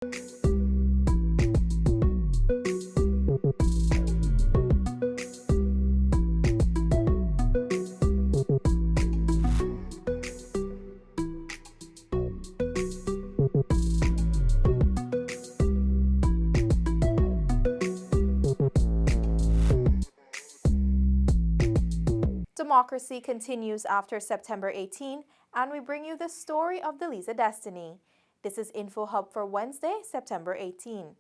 Democracy continues after September 18, and we bring you the story of the Liza Destiny. This is Info Hub for Wednesday, September 18.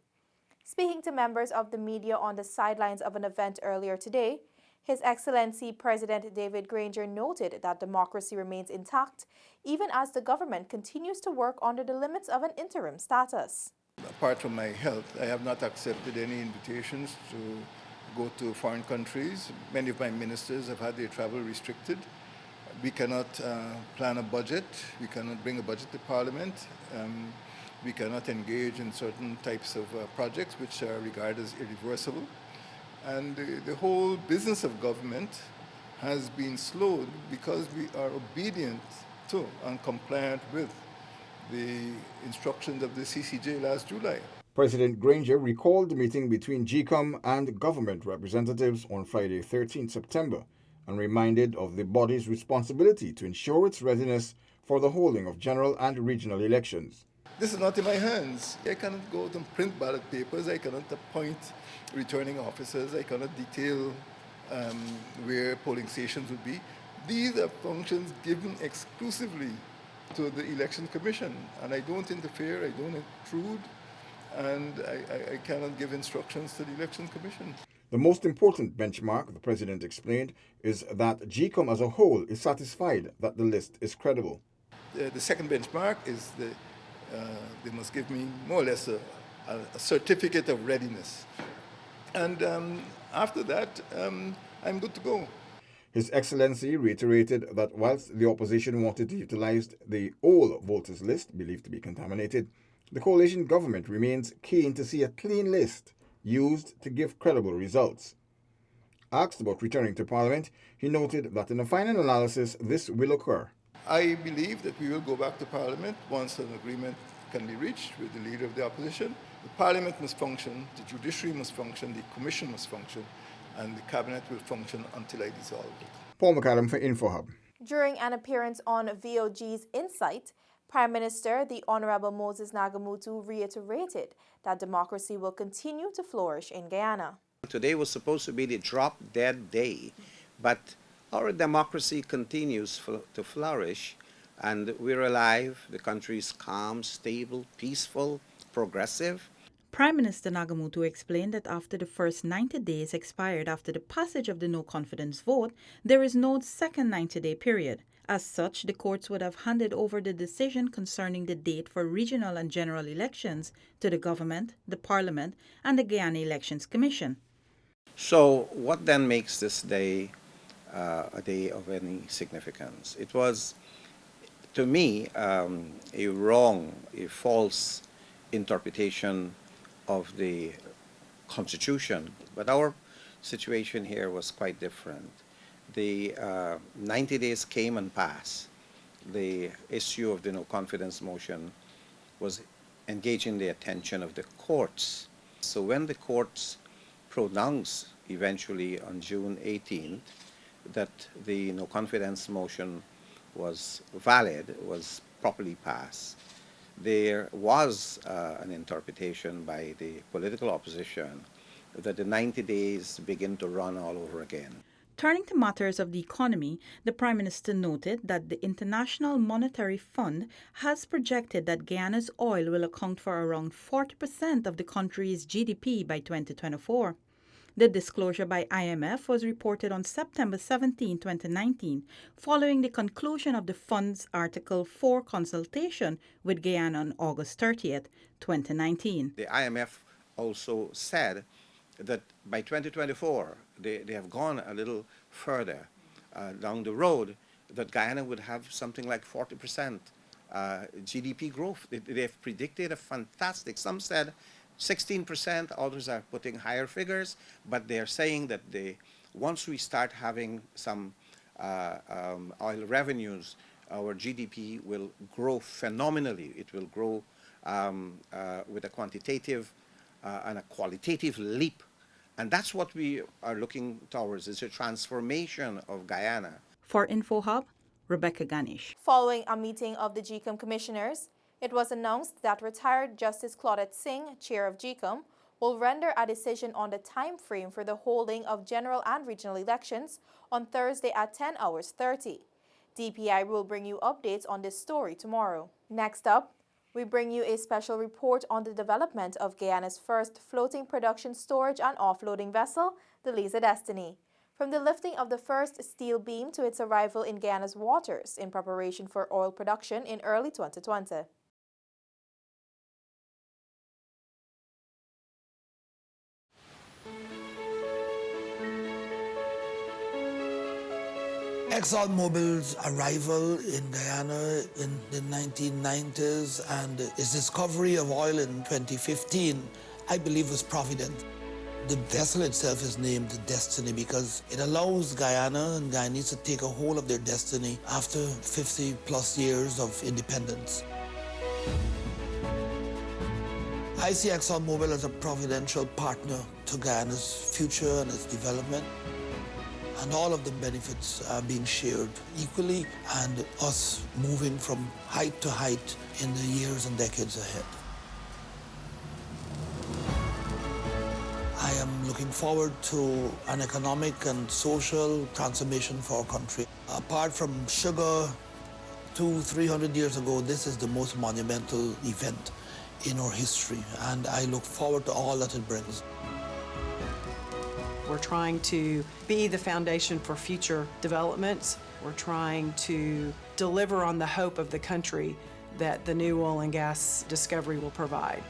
Speaking to members of the media on the sidelines of an event earlier today, His Excellency President David Granger noted that democracy remains intact, even as the government continues to work under the limits of an interim status. Apart from my health, I have not accepted any invitations to go to foreign countries. Many of my ministers have had their travel restricted. We cannot plan a budget. We cannot bring a budget to Parliament. We cannot engage in certain types of projects which are regarded as irreversible. And the whole business of government has been slowed because we are obedient to and compliant with the instructions of the CCJ last July. President Granger recalled the meeting between GCOM and government representatives on Friday, 13 September, and reminded of the body's responsibility to ensure its readiness for the holding of general and regional elections. This is not in my hands. I cannot go out and print ballot papers. I cannot appoint returning officers. I cannot detail where polling stations would be. These are functions given exclusively to the Election Commission, and I don't interfere, I don't intrude, and I cannot give instructions to the Election Commission. The most important benchmark, the President explained, is that GCOM as a whole is satisfied that the list is credible. The second benchmark is they must give me more or less a certificate of readiness. And after that, I'm good to go. His Excellency reiterated that whilst the opposition wanted to utilize the old voters list, believed to be contaminated, the coalition government remains keen to see a clean list used to give credible results. Asked about returning to Parliament, he noted that in a final analysis this will occur. I believe that we will go back to Parliament once an agreement can be reached with the leader of the opposition. The Parliament must function, the judiciary must function, the Commission must function, and the Cabinet will function until I dissolve it. Paul McAdam for InfoHub. During an appearance on VOG's Insight, Prime Minister the Honorable Moses Nagamutu reiterated that democracy will continue to flourish in Guyana. Today was supposed to be the drop-dead day, but our democracy continues to flourish, and we're alive. The country is calm, stable, peaceful, progressive. Prime Minister Nagamutu explained that after the first 90 days expired after the passage of the no-confidence vote, there is no second 90-day period. As such, the courts would have handed over the decision concerning the date for regional and general elections to the government, the Parliament, and the Guyana Elections Commission. So what then makes this day a day of any significance? It was, to me, a false interpretation of the Constitution, but our situation here was quite different. The 90 days came and passed. The issue of the no-confidence motion was engaging the attention of the courts. So when the courts pronounced eventually on June 18th that the no-confidence motion was valid, was properly passed, there was an interpretation by the political opposition that the 90 days begin to run all over again. Turning to matters of the economy, the Prime Minister noted that the International Monetary Fund has projected that Guyana's oil will account for around 40% of the country's GDP by 2024. The disclosure by IMF was reported on September 17, 2019, following the conclusion of the fund's Article 4 consultation with Guyana on August 30, 2019. The IMF also said that by 2024, they have gone a little further down the road, that Guyana would have something like 40% GDP growth. They have predicted a fantastic, some said 16%, others are putting higher figures, but they're saying that once we start having some oil revenues, our GDP will grow phenomenally. It will grow with a quantitative and a qualitative leap. And that's what we are looking towards. It's a transformation of Guyana. For InfoHub, Rebecca Ganesh. Following a meeting of the GCOM commissioners, it was announced that retired Justice Claudette Singh, chair of GCOM, will render a decision on the time frame for the holding of general and regional elections on Thursday at 10:30. DPI will bring you updates on this story tomorrow. Next up, we bring you a special report on the development of Guyana's first floating production storage and offloading vessel, the Liza Destiny. From the lifting of the first steel beam to its arrival in Guyana's waters in preparation for oil production in early 2020. ExxonMobil's arrival in Guyana in the 1990s and its discovery of oil in 2015, I believe, was provident. The vessel itself is named Destiny because it allows Guyana and Guyanese to take a hold of their destiny after 50 plus years of independence. I see ExxonMobil as a providential partner to Guyana's future and its development. And all of the benefits are being shared equally, and us moving from height to height in the years and decades ahead. I am looking forward to an economic and social transformation for our country. Apart from sugar, 200-300 years ago, this is the most monumental event in our history, and I look forward to all that it brings. We're trying to be the foundation for future developments. We're trying to deliver on the hope of the country that the new oil and gas discovery will provide.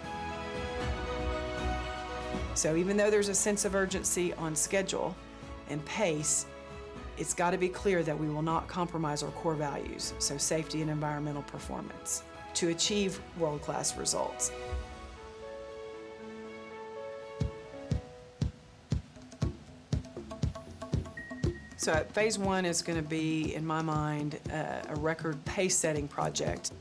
So even though there's a sense of urgency on schedule and pace, it's got to be clear that we will not compromise our core values, so safety and environmental performance, to achieve world-class results. So phase one is going to be, in my mind, a record pace-setting project.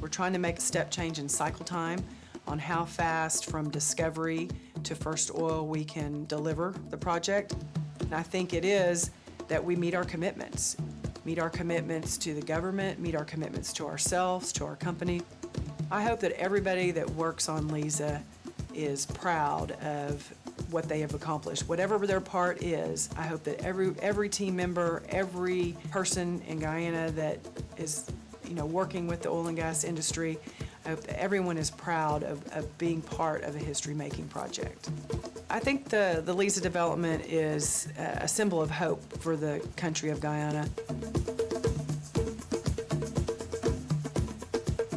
We're trying to make a step change in cycle time on how fast from discovery to first oil we can deliver the project. And I think it is that we meet our commitments to the government, meet our commitments to ourselves, to our company. I hope that everybody that works on Liza is proud of what they have accomplished. Whatever their part is, I hope that every team member, every person in Guyana that is working with the oil and gas industry, I hope that everyone is proud of being part of a history-making project. I think the Liza development is a symbol of hope for the country of Guyana.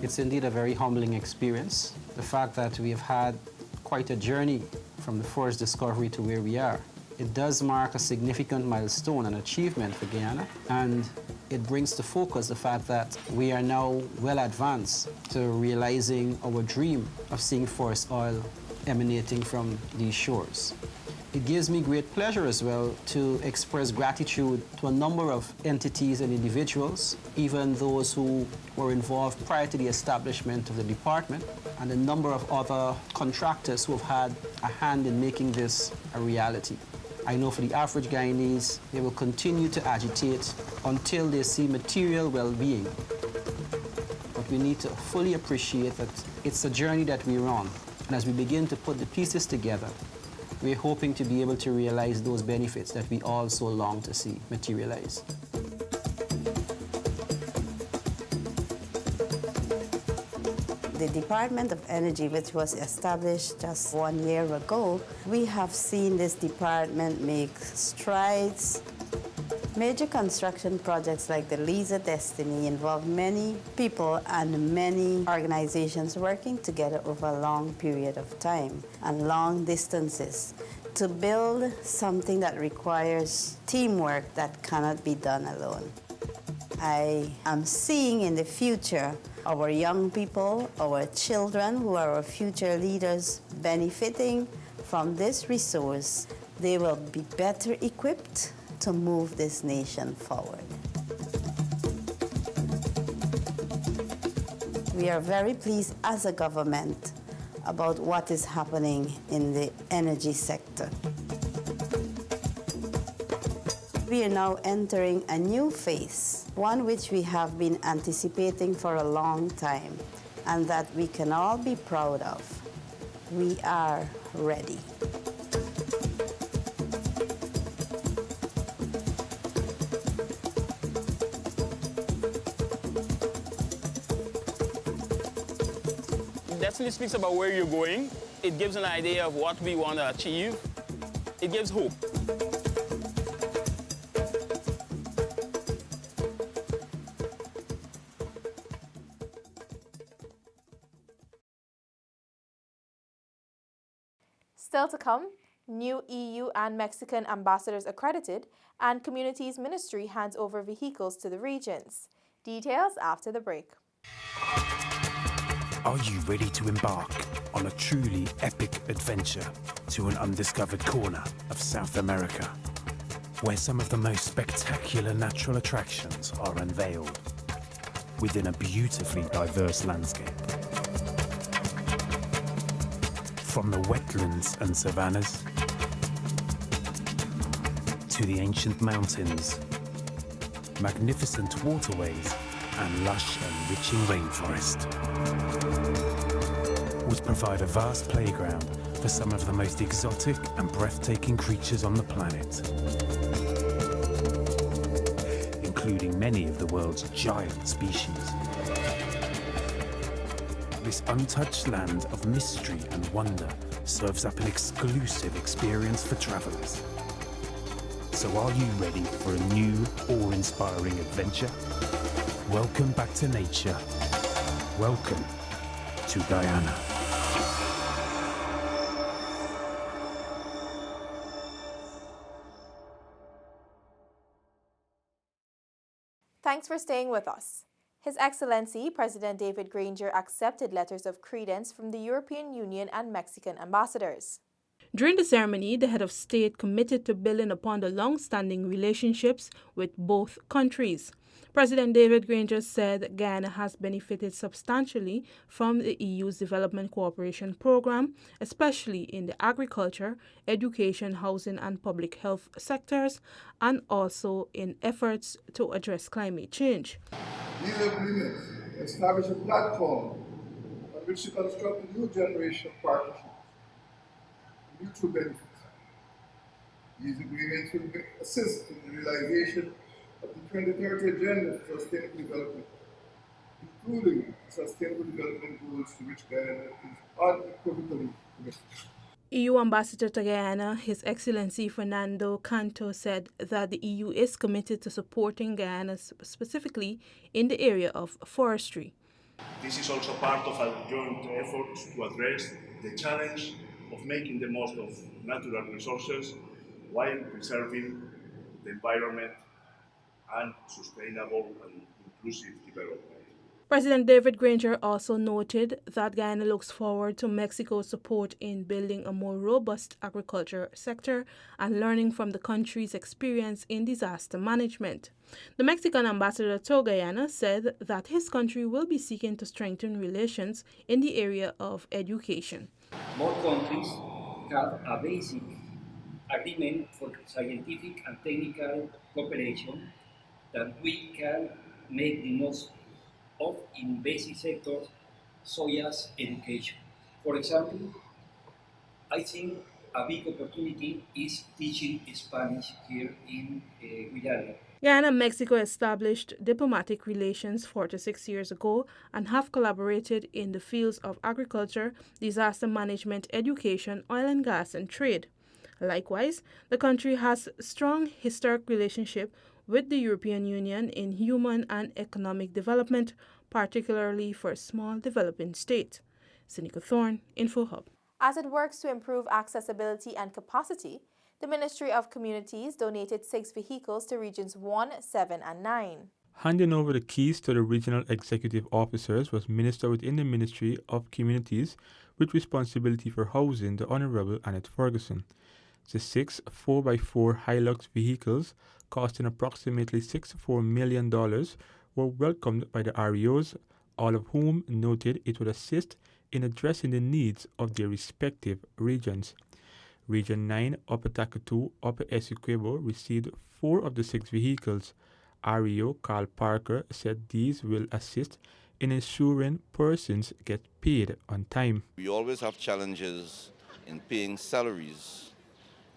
It's indeed a very humbling experience. The fact that we have had quite a journey from the first discovery to where we are. It does mark a significant milestone and achievement for Guyana, and it brings to focus the fact that we are now well advanced to realizing our dream of seeing first oil emanating from these shores. It gives me great pleasure as well to express gratitude to a number of entities and individuals, even those who were involved prior to the establishment of the department, and a number of other contractors who have had a hand in making this a reality. I know for the average Guyanese, they will continue to agitate until they see material well-being. But we need to fully appreciate that it's a journey that we're on, and as we begin to put the pieces together, we're hoping to be able to realize those benefits that we all so long to see materialize. The Department of Energy, which was established just 1 year ago, we have seen this department make strides. Major construction projects like the Liza Destiny involve many people and many organizations working together over a long period of time and long distances to build something that requires teamwork that cannot be done alone. I am seeing in the future our young people, our children who are our future leaders benefiting from this resource. They will be better equipped to move this nation forward. We are very pleased as a government about what is happening in the energy sector. We are now entering a new phase, one which we have been anticipating for a long time, and that we can all be proud of. We are ready. Destiny speaks about where you're going. It gives an idea of what we want to achieve. It gives hope. Still to come, new EU and Mexican ambassadors accredited, and Communities Ministry hands over vehicles to the regions. Details after the break. Are you ready to embark on a truly epic adventure to an undiscovered corner of South America, where some of the most spectacular natural attractions are unveiled within a beautifully diverse landscape? From the wetlands and savannas to the ancient mountains, magnificent waterways and lush enriching rainforest would provide a vast playground for some of the most exotic and breathtaking creatures on the planet, including many of the world's giant species. This untouched land of mystery and wonder serves up an exclusive experience for travelers. So are you ready for a new, awe-inspiring adventure? Welcome back to nature. Welcome to Guyana. Thanks for staying with us. His Excellency President David Granger accepted letters of credence from the European Union and Mexican ambassadors. During the ceremony, the head of state committed to building upon the long-standing relationships with both countries. President David Granger said Guyana has benefited substantially from the EU's development cooperation program, especially in the agriculture, education, housing and public health sectors, and also in efforts to address climate change. These agreements establish a platform on which to construct a new generation of partnerships, mutual benefits. These agreements will assist in the realization of the 2030 Agenda for Sustainable Development, including Sustainable Development Goals to which Guyana is unequivocally committed. EU Ambassador to Guyana, His Excellency Fernando Canto, said that the EU is committed to supporting Guyana specifically in the area of forestry. This is also part of our joint efforts to address the challenge of making the most of natural resources while preserving the environment and sustainable and inclusive development. President David Granger also noted that Guyana looks forward to Mexico's support in building a more robust agriculture sector and learning from the country's experience in disaster management. The Mexican ambassador to Guyana said that his country will be seeking to strengthen relations in the area of education. Both countries have a basic agreement for scientific and technical cooperation that we can make the most of in basic sectors such as education. For example, I think a big opportunity is teaching Spanish here in Guyana. Guyana and Mexico established diplomatic relations 46 years ago and have collaborated in the fields of agriculture, disaster management, education, oil and gas, and trade. Likewise, the country has a strong historic relationship with the European Union in human and economic development, particularly for small developing states. Seneca Thorne, InfoHub. As it works to improve accessibility and capacity, the Ministry of Communities donated 6 vehicles to Regions 1, 7, and 9. Handing over the keys to the regional executive officers was Minister within the Ministry of Communities with responsibility for housing, the Honourable Annette Ferguson. The 6 4x4 Hilux vehicles, costing approximately $64 million, were welcomed by the REOs, all of whom noted it would assist in addressing the needs of their respective regions. Region 9 Upper Takatu Upper Essequibo received 4 of the 6 vehicles. REO Carl Parker said these will assist in ensuring persons get paid on time. We always have challenges in paying salaries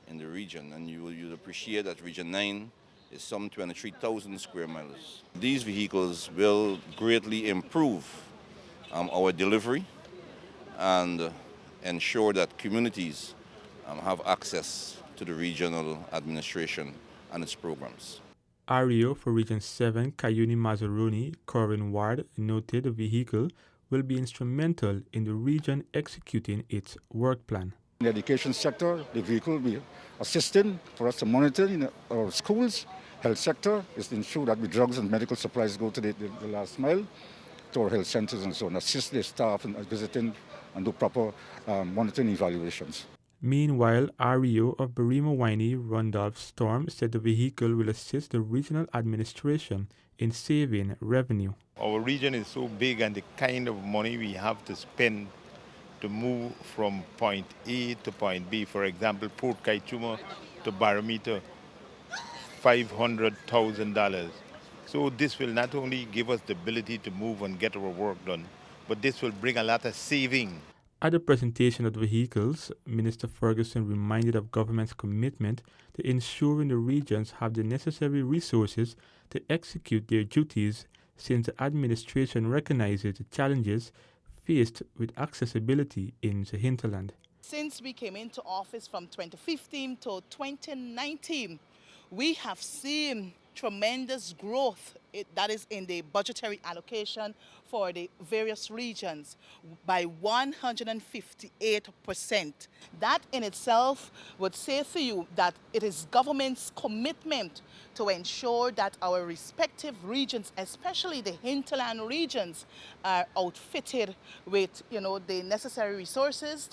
in the region, and you'll appreciate that Region 9 is some 23,000 square miles. These vehicles will greatly improve our delivery and ensure that communities have access to the regional administration and its programs. REO for Region 7, Cayuni Mazzaroni, Corin Ward, noted the vehicle will be instrumental in the region executing its work plan. In the education sector, the vehicle will be assisting for us to monitor in our schools. Health sector is to ensure that the drugs and medical supplies go to the last mile to our health centers and so on, assist the staff in visiting and do proper monitoring evaluations. Meanwhile, REO of Barima Winey, Randolph Storm, said the vehicle will assist the regional administration in saving revenue. Our region is so big, and the kind of money we have to spend to move from point A to point B, for example, Port Kaituma to Barometer, $500,000. So this will not only give us the ability to move and get our work done, but this will bring a lot of saving. At the presentation of the vehicles, Minister Ferguson reminded of government's commitment to ensuring the regions have the necessary resources to execute their duties, since the administration recognizes the challenges faced with accessibility in the hinterland. Since we came into office from 2015 to 2019, we have seen tremendous growth, that is in the budgetary allocation for the various regions by 158%. That in itself would say to you that it is government's commitment to ensure that our respective regions, especially the hinterland regions, are outfitted with the necessary resources.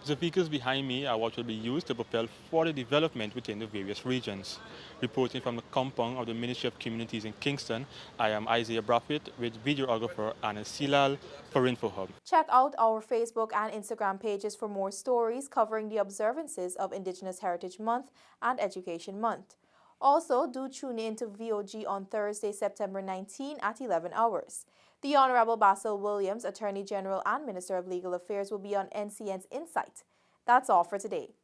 The vehicles behind me are what will be used to propel further development within the various regions. Reporting from the compound of the Ministry of Communities in Kingston, I am Isaiah Braffett with videographer Anna Silal for InfoHub. Check out our Facebook and Instagram pages for more stories covering the observances of Indigenous Heritage Month and Education Month. Also, do tune in to VOG on Thursday, September 19 at 11 hours. The Honorable Basil Williams, Attorney General and Minister of Legal Affairs, will be on NCN's Insight. That's all for today.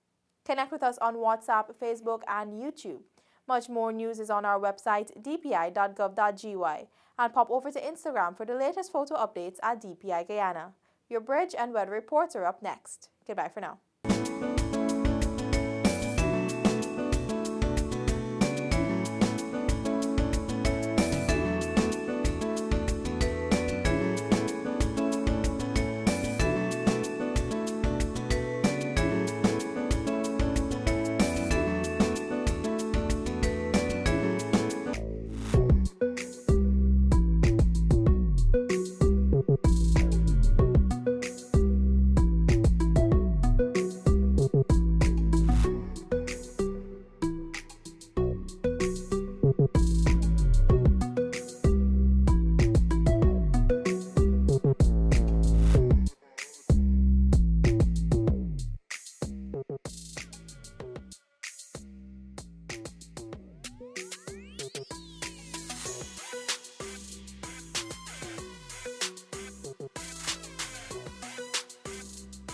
Connect with us on WhatsApp, Facebook, and YouTube. Much more news is on our website, dpi.gov.gy, and pop over to Instagram for the latest photo updates at DPI Guyana. Your bridge and weather reports are up next. Goodbye for now.